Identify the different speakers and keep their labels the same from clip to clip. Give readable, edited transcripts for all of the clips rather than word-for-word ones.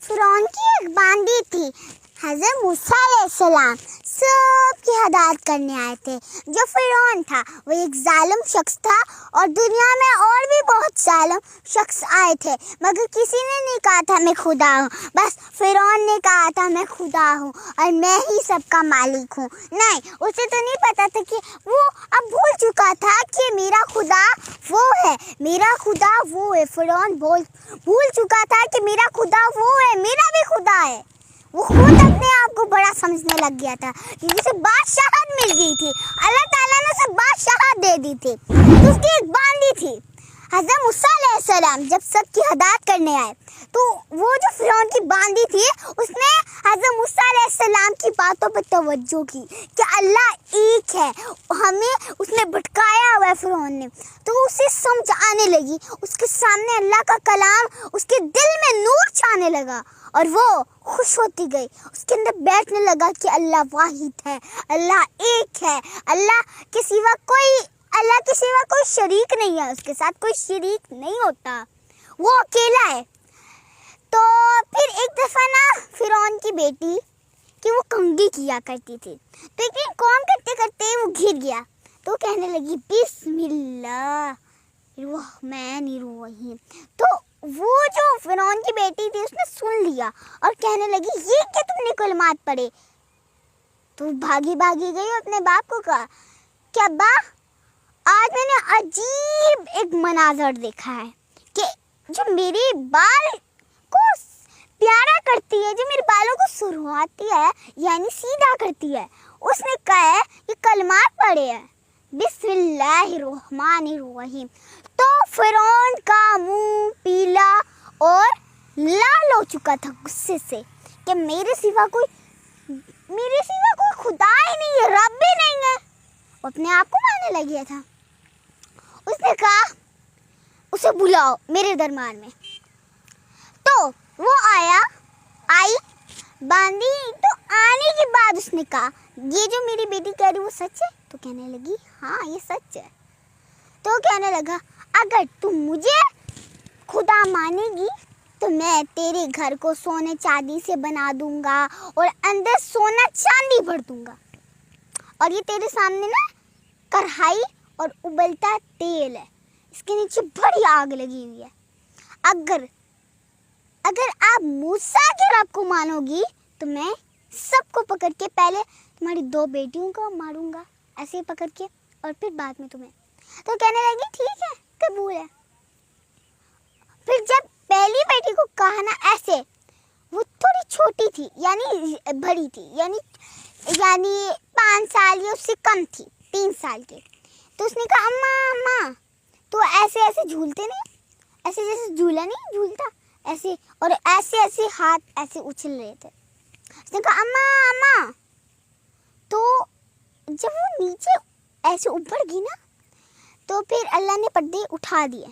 Speaker 1: फिरौन की एक बांदी थी। हज़रत मूसा अलैहिस्सलाम सबकी हिदायत करने आए थे। जो फिरौन था वो एक जालिम शख्स था और दुनिया में और भी बहुत जालिम शख्स आए थे, मगर किसी ने नहीं कहा था मैं खुदा हूँ। बस फिरौन ने कहा था मैं खुदा हूँ और मैं ही सबका मालिक हूँ। नहीं, उसे तो नहीं पता था कि वो अब भूल चुका था कि मेरा खुदा वो है, मेरा खुदा वो है। फिरौन भूल चुका था कि मेरा खुदा वो है, मेरा भी खुदा है। वो खुद अपने आप को बड़ा समझने लग गया था क्योंकि उसे बादशाहत मिल गई थी। अल्लाह ताला ने उसे बादशाहत दे दी थी। तो उसकी एक बांदी थी। हज़रत मूसा अलैहिस्सलाम जब सबकी हिदायत करने आए तो वो जो फिरौन की बांदी थी उसने हज़रत मूसा अलैहिस्सलाम की बातों पर तवज्जो की कि अल्लाह एक है, हमें उसने भटकाया हुआ है फिरौन ने। तो उसे समझ आने लगी, उसके सामने अल्लाह का कलाम उसके दिल में नूर छाने लगा और वो खुश होती गई। उसके अंदर बैठने लगा कि अल्लाह वाहिद है, अल्लाह एक है, अल्लाह के सिवा कोई शरीक नहीं है, उसके साथ कोई शरीक नहीं होता, वो अकेला है। तो फिर एक दफ़ा ना फिरौन की बेटी कि वो कंघी किया करती थी, तो एक दिन काम करते करते वो गिर गया तो कहने लगी बिस्मिल्लाह रहमानिर्रहीम। तो वो जो फिरौन की बेटी थी उसने सुन लिया और कहने लगी ये क्या तुमने कलमात पढ़े। तो भागी गई अपने बाप को कहा कि अब्बा आज मैंने अजीब एक मनाजर देखा है कि जो मेरे बाल को प्यारा करती है, जो मेरे बालों को सुरवाती है यानी सीधा करती है, उसने कहा है कि कलमात पढ़े है बिस्मिल्लाहिर्रहमानिर्रहीम। तो फिरौन का मुंह पीला और लाल हो चुका था गुस्से से कि मेरे सिवा कोई खुदा ही नहीं है, रब भी नहीं है। अपने आप को मानने लग गया था। उसने कहा उसे बुलाओ मेरे दरबार में। तो वो आई बांदी। तो आने के बाद उसने कहा ये जो मेरी बेटी कह रही वो सच है। तो कहने लगी हाँ ये सच है। तो कहने लगा अगर तुम मुझे खुदा मानेगी तो मैं तेरे घर को सोने चांदी से बना दूंगा और अंदर सोना चांदी भर दूंगा, और ये तेरे सामने ना कढ़ाई और उबलता तेल है, इसके नीचे बड़ी आग लगी हुई है। अगर आप मूसा के रब को मानोगी तो मैं सबको पकड़ के पहले तुम्हारी 2 बेटियों को मारूंगा ऐसे पकड़ के, और फिर बाद में तुम्हें। तो कहने लगी ठीक है कबूल है। फिर जब पहली बेटी को कहा ना ऐसे, वो थोड़ी छोटी थी यानी बड़ी थी यानी 5 साल या उससे कम थी, 3 साल की। तो उसने कहा अम्मा तो ऐसे झूलते नहीं, ऐसे जैसे झूला नहीं झूलता ऐसे, और ऐसे हाथ ऐसे उछल रहे थे। उसने कहा अम्मा। तो जब वो नीचे ऐसे ऊपर गई ना तो फिर अल्लाह ने पर्दे उठा दिए।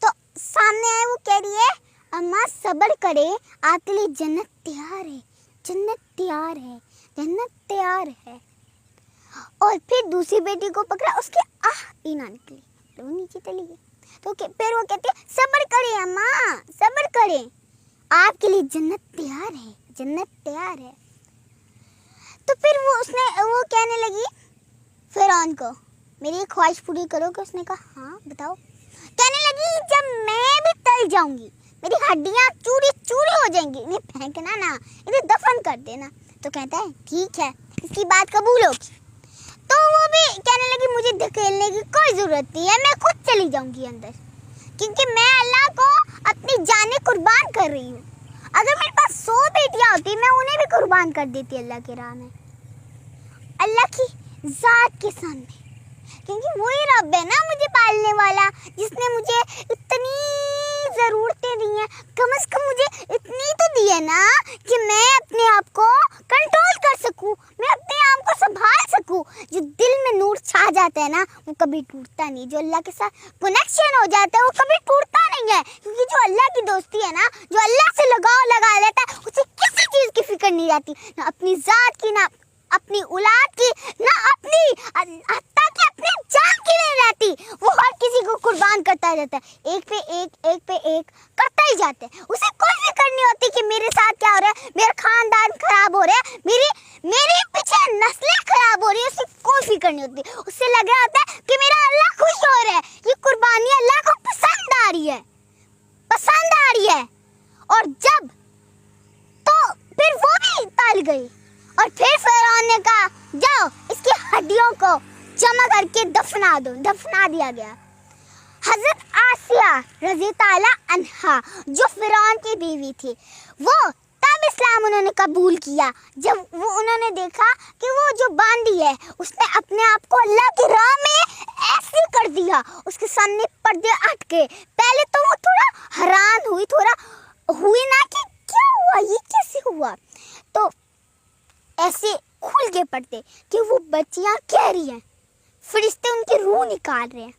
Speaker 1: तो सामने आए, वो कह रही है अम्मा सब्र करे, आपके लिए जन्नत तैयार है, जन्नत तैयार है, जन्नत तैयार है। और फिर दूसरी बेटी को पकड़ा, उसके ना निकली, वो नीचे चली गई। तो फिर वो कहती है सब्र करे अम्मा सब्र करे, आपके लिए जन्नत तैयार है, जन्नत तैयार है। तो फिर वो कहने लगी फिरौन को मेरी ख्वाहिश पूरी करोगे। उसने कहा हाँ बताओ। कहने लगी जब मैं भी तल जाऊंगी, मेरी हड्डियां चूरी हो जाएंगी, इन्हें फेंकना ना, इन्हें दफन कर देना। तो कहता है ठीक है, इसकी बात कबूल होगी। तो वो भी कहने लगी मुझे धकेलने की कोई जरूरत नहीं है, मैं खुद चली जाऊंगी अंदर, क्योंकि मैं अल्लाह को अपनी जानें कुर्बान कर रही हूँ। अगर मेरे पास 100 बेटियां होती मैं उन्हें भी कुर्बान कर देती अल्लाह के राह में, अल्लाह की जात के सामने, क्योंकि वही रब है ना मुझे पालने वाला, जिसने मुझे इतनी ज़रूरतें दी हैं। कम से कम मुझे इतनी तो दी है ना कि मैं अपने आप को कंट्रोल कर सकूं, मैं अपने आप को संभाल सकूं। जो दिल में नूर छा जाता है ना वो कभी टूटता नहीं, जो अल्लाह के साथ कनेक्शन हो जाता है वो कभी टूटता नहीं है, क्योंकि जो अल्लाह की दोस्ती है ना, जो अल्लाह से लगाव लगा लेता है, उसे किसी चीज़ की फिक्र नहीं रहती, ना अपनी ज़ात की, ना अपनी औलाद की, ना अपनी, हत्ता कि अपने जान के लिए रहती। वो हर किसी को कुर्बान करता रहता है, एक पे एक करता ही जाता है। उसे कोई फिक्र नहीं होती कि मेरे साथ क्या हो रहा है, मेरा खानदान खराब हो रहा है, मेरे पीछे नस्लें खराब हो रही है। उसे कोई फिक्र नहीं होती। उससे लग रहा होता है कि मेरा अल्लाह खुश हो रहा है, ये कुर्बानी अल्लाह को पसंद आ रही है। और जब तो फिर वो भी टल गई और फिर फिरौन ने कहा जाओ इसकी हड्डियों को जमा करके दफना दिया गया। हजरत आसिया रज़ी ताला अन्हा जो फिरौन की बीवी थी, वो तब इस्लाम उन्होंने कबूल किया जब वो उन्होंने देखा कि वो जो बांदी है उसने अपने आप को अल्लाह की राह में ऐसे कर दिया, उसके सामने पर्दे अटके। पहले तो वो थोड़ा हैरान हुई ना कि क्या हुआ, ये कैसे हुआ। तो ऐसे खुल के पड़ते कि वो बच्चियां कह रही हैं, फरिश्ते उनकी रूह निकाल रहे हैं।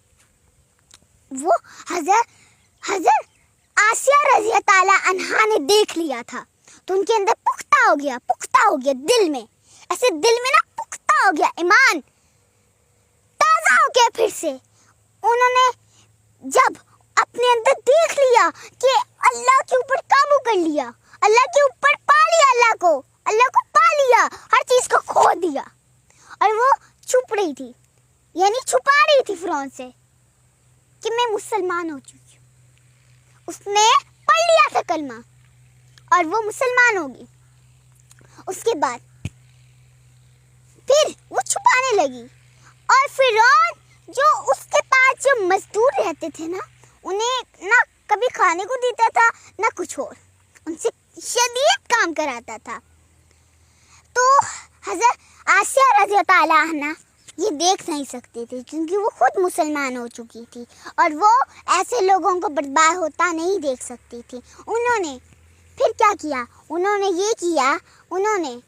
Speaker 1: वो हजरत आसिया रज़ी ताला अन्हा ने देख लिया था, तो उनके अंदर पुख्ता हो गया दिल में, ऐसे दिल में ना पुख्ता हो गया, ईमान ताज़ा हो गया। फिर से उन्होंने जब अपने अंदर देख लिया कि अल्लाह के ऊपर काबू कर लिया, अल्लाह के ऊपर पा लिया, अल्लाह को पा लिया, हर चीज़ को खो दिया। और वो छुप रही थी, यानी छुपा रही थी फिरौन से कि मैं मुसलमान हो चुकी हूँ। उसने पढ़ लिया था कलमा और वो मुसलमान होगी। उसके बाद फिर वो छुपाने लगी और फिरौन जो उसके पास जो मजदूर रहते थे ना, उन्हें ना कभी खाने को देता था ना कुछ और, उनसे शदीद काम कराता था। तो हज़रत आसिया रज़ी ताला अन्हा ये देख नहीं सकती थी क्योंकि वो खुद मुसलमान हो चुकी थी और वो ऐसे लोगों को बर्बाद होता नहीं देख सकती थी। उन्होंने फिर क्या किया, उन्होंने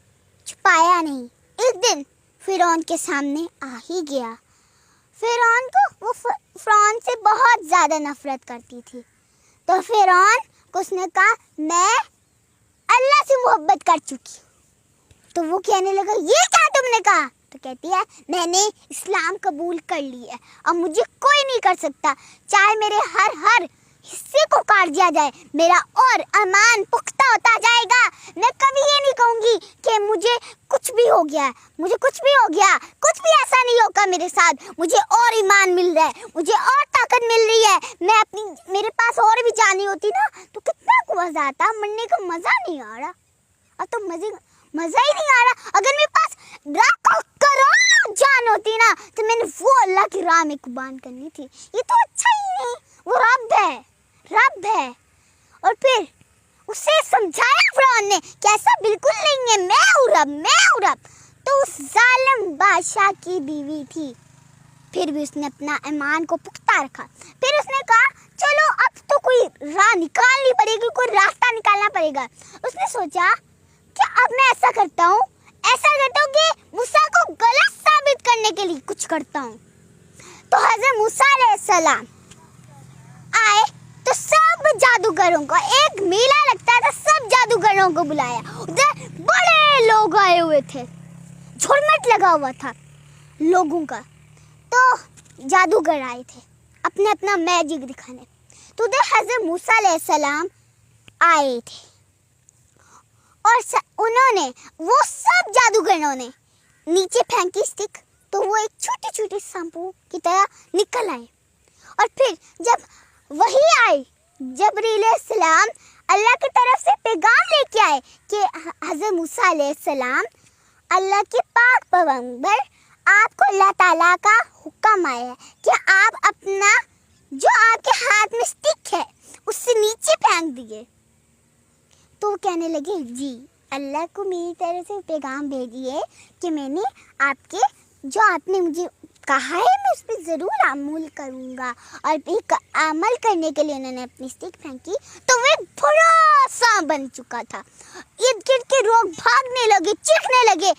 Speaker 1: छुपाया नहीं। एक दिन फिरौन के सामने आ ही गया। फिरौन को वो फिरौन से बहुत ज़्यादा नफरत करती थी, तो फिरौन को उसने कहा मैं अल्लाह से मोहब्बत कर चुकी। तो वो कहने लगा ये क्या तुमने कहा, तो कहती है मैंने इस्लाम कबूल कर ली है, अब मुझे कोई नहीं कर सकता, चाहे मेरे हर हिस्से को काट दिया जाए, मेरा और ईमान पुख्ता होता जाएगा। मैं कभी ये नहीं कहूँगी कि मुझे कुछ भी हो गया, कुछ भी ऐसा नहीं होगा मेरे साथ, मुझे और ईमान मिल रहा है, मुझे और ताकत मिल रही है। मेरे पास और भी जानी होती ना तो कितना मज़ा आता, मरने का मज़ा नहीं आ रहा, अब तो मज़ा ही नहीं आ रहा। अगर मेरे पास लाखों करोड़ों जान होती ना तो मैंने वो अल्लाह की राह में कुर्बान करनी थी। ये तो अच्छा ही नहीं, वो रब है। और फिर उसे समझाया फिरौन ने कि ऐसा बिल्कुल नहीं है, मैं हूँ रब। तो उस जालिम बादशाह की बीवी थी, फिर भी उसने अपना ईमान को पुख्ता रखा। फिर उसने कहा चलो अब तो कोई राह निकालनी पड़ेगी, कोई रास्ता निकालना पड़ेगा। उसने सोचा कि अब मैं ऐसा करता हूँ कि मूसा को गलत साबित करने के लिए कुछ करता हूँ। तो हज़रत मूसा अलैहिस्सलाम आए तो सब जादूगरों को, एक मेला लगता था, सब जादूगरों को बुलाया। उधर बड़े लोग आए हुए थे, झुरमट लगा हुआ था लोगों का। तो जादूगर आए थे अपने अपना मैजिक दिखाने। तो उधर हज़रत मूसा अलैहिस्सलाम आए थे और वो सब जादूगरों ने नीचे फेंकी स्टिक, तो वो एक छोटी छोटी सांपों की तरह निकल आए। और फिर जब वही आए जबरील अलैहिस्सलाम अल्लाह की तरफ से पैगाम लेके आए कि हज़रत मूसा अलैहिस्सलाम अल्लाह के पाक पैगंबर, आपको अल्लाह ताला का हुक्म आया है कि आप अपना जो आपके हाथ में स्टिक है उससे नीचे फेंक दिए। तो वो कहने लगे जी अल्लाह को मेरी तरफ से पैगाम भेजिए कि मैंने जो आपने मुझे कहा है मैं उस पर ज़रूर अमल करूँगा। और एक अमल करने के लिए उन्होंने अपनी स्टिक फेंकी तो वे बड़ा सा बन चुका था। इर्द गिर्द के लोग भागने लगे, चीखने लगे,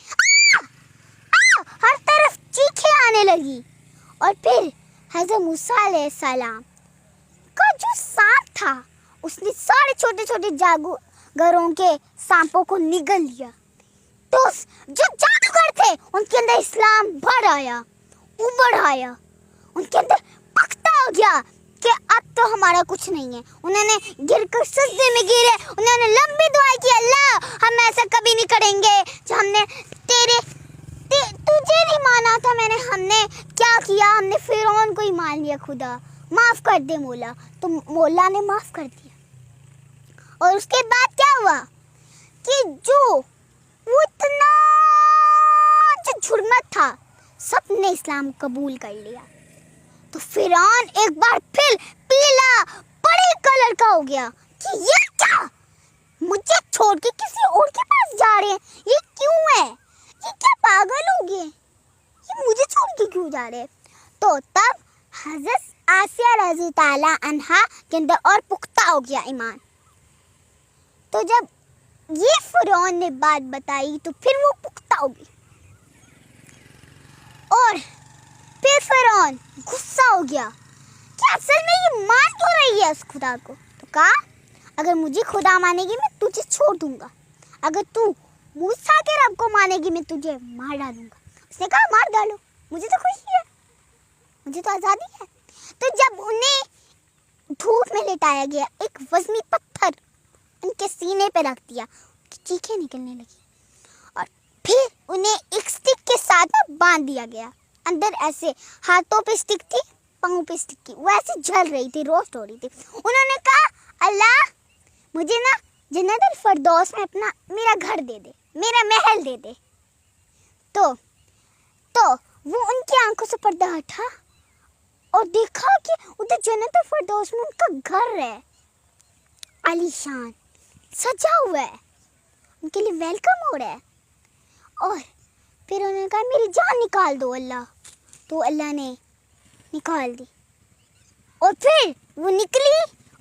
Speaker 1: हर तरफ चीखें आने लगी। और फिर हज़रत मूसा अलैहिस्सलाम का जो सांप था उसने सारे छोटे छोटे जादूगरों के सांपों को निगल लिया। तो जो जादूगर थे उनके अंदर इस्लाम बढ़ आया, उभर आया, उनके अंदर पक्का हो गया कि अब तो हमारा कुछ नहीं है। उन्होंने गिरकर सजदे में गिरे, उन्होंने लंबी दुआ की, अल्लाह हम ऐसा कभी नहीं करेंगे जो हमने तुझे नहीं माना था। हमने क्या किया, हमने फिरौन को ही मान लिया। खुदा माफ कर दे मौला। तो मौला ने माफ कर दिया। और उसके बाद क्या हुआ कि वो इतना जो झुरमत था, सबने इस्लाम कबूल कर लिया। तो फिरौन एक बार फिर पीला बड़े कलर का हो गया कि ये क्या, मुझे छोड़ के किसी और के पास जा रहे हैं, ये क्यों है, ये क्या पागल हो गए, ये मुझे छोड़ के क्यों जा रहे हैं। तो तब हज़रत आसिया रज़ी ताला अन्हा के अंदर और पुख्ता हो गया ईमान। तो जब ये फिरौन ने बात बताई तो फिर वो पुख्ता हो गई और फिर फिरौन गुस्सा हो गया कि असल में ये मान क्यों रही है उस खुदा को। तो कहा अगर मुझे खुदा मानेगी मैं तुझे छोड़ दूंगा, अगर तू मूसा के रब को मानेगी मैं तुझे मार डालूंगा। उसने कहा मार डालो, मुझे तो खुशी है, मुझे तो आज़ादी है। तो जब उन्हें धूप में लेटाया गया, एक वजनी पत्थर उनके सीने पे रख दिया, चीखें निकलने लगी और फिर उन्हें एक स्टिक के साथ बांध दिया गया। अंदर ऐसे हाथों पे स्टिक थी, पाँव पे स्टिक थी, वो ऐसे जल रही थी, रोस्ट हो रही थी। उन्होंने कहा अल्लाह मुझे ना जन्नतुल फरदौस में अपना मेरा घर दे दे, मेरा महल दे दे। तो वो उनकी आंखों से पर्दा हटा और देखा कि उधर जन्नतुल फरदौस में उनका घर है, आलीशान सजा हुआ है, उनके लिए वेलकम हो रहा है। और फिर उन्होंने कहा मेरी जान निकाल दो अल्लाह। तो अल्लाह ने निकाल दी और फिर वो निकली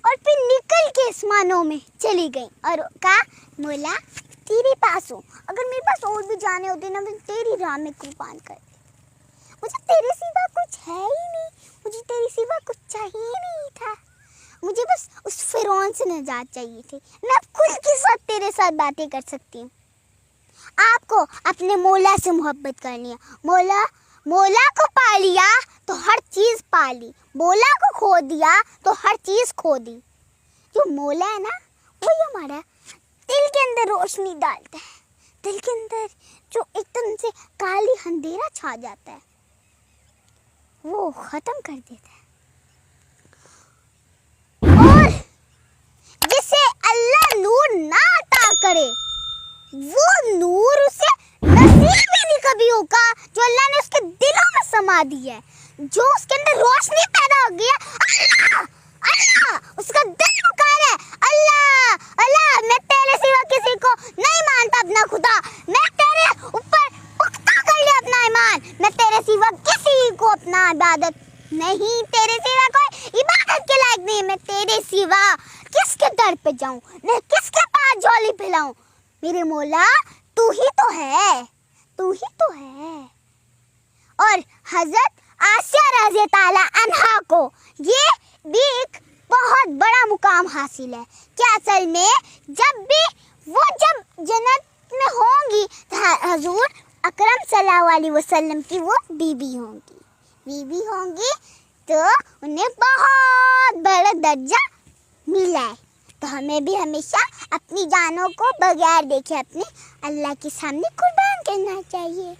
Speaker 1: और फिर निकल के आसमानों में चली गई और कहा मौला तेरे पास हूँ, अगर मेरे पास और भी जाने होते ना मैं तेरी राह में कुर्बान कर दे, मुझे तेरे सिवा कुछ है ही नहीं, मुझे तेरे सिवा कुछ चाहिए नहीं था, मुझे बस उस फिरौन से निजात चाहिए थी, मैं खुद के साथ तेरे साथ बातें कर सकती हूँ। आपको अपने मौला से मोहब्बत करनी है, मौला को पा लिया तो हर चीज़ पा ली, मौला को खो दिया तो हर चीज़ खो दी। जो मौला है ना वही हमारा दिल के अंदर रोशनी डालता है, दिल के अंदर जो एकदम से काली अंधेरा छा जाता है वो ख़त्म कर देता है। और जिसे अल्लाह नूर ना अता करे वो नूर उसे नसीब ही नहीं कभी होगा जो अल्लाह ने उसके दिलों में समा दी है, जो उसके अंदर रोशनी पैदा हो गई है। अल्लाह अल्लाह उसका दिल पुकार है, अल्लाह अल्लाह मैं तेरे सिवा किसी को नहीं मानता अपना खुदा, मैं तेरे ऊपर पुख्ता कर लिया अपना ईमान, मैं तेरे सिवा किसी को अपना इबादत नहीं, तेरे सिवा कोई इबादत के लायक नहीं, मैं तेरे सिवा किसके दर पे जाऊं, मैं किसके पास झोली फैलाऊं। मेरे मौला तू ही तो है, तू ही तो है। और हज़रत आसिया रज़ी ताला अन्हा को ये भी एक बहुत बड़ा मुकाम हासिल है कि असल में जब जन्नत में होंगी तो हजूर अकरम सल्लल्लाहु अलैहि वसल्लम की वो बीबी होंगी तो उन्हें बहुत बड़ा दर्जा मिला है। तो हमें भी हमेशा अपनी जानों को बगैर देखे अपने अल्लाह के सामने कुर्बान करना चाहिए।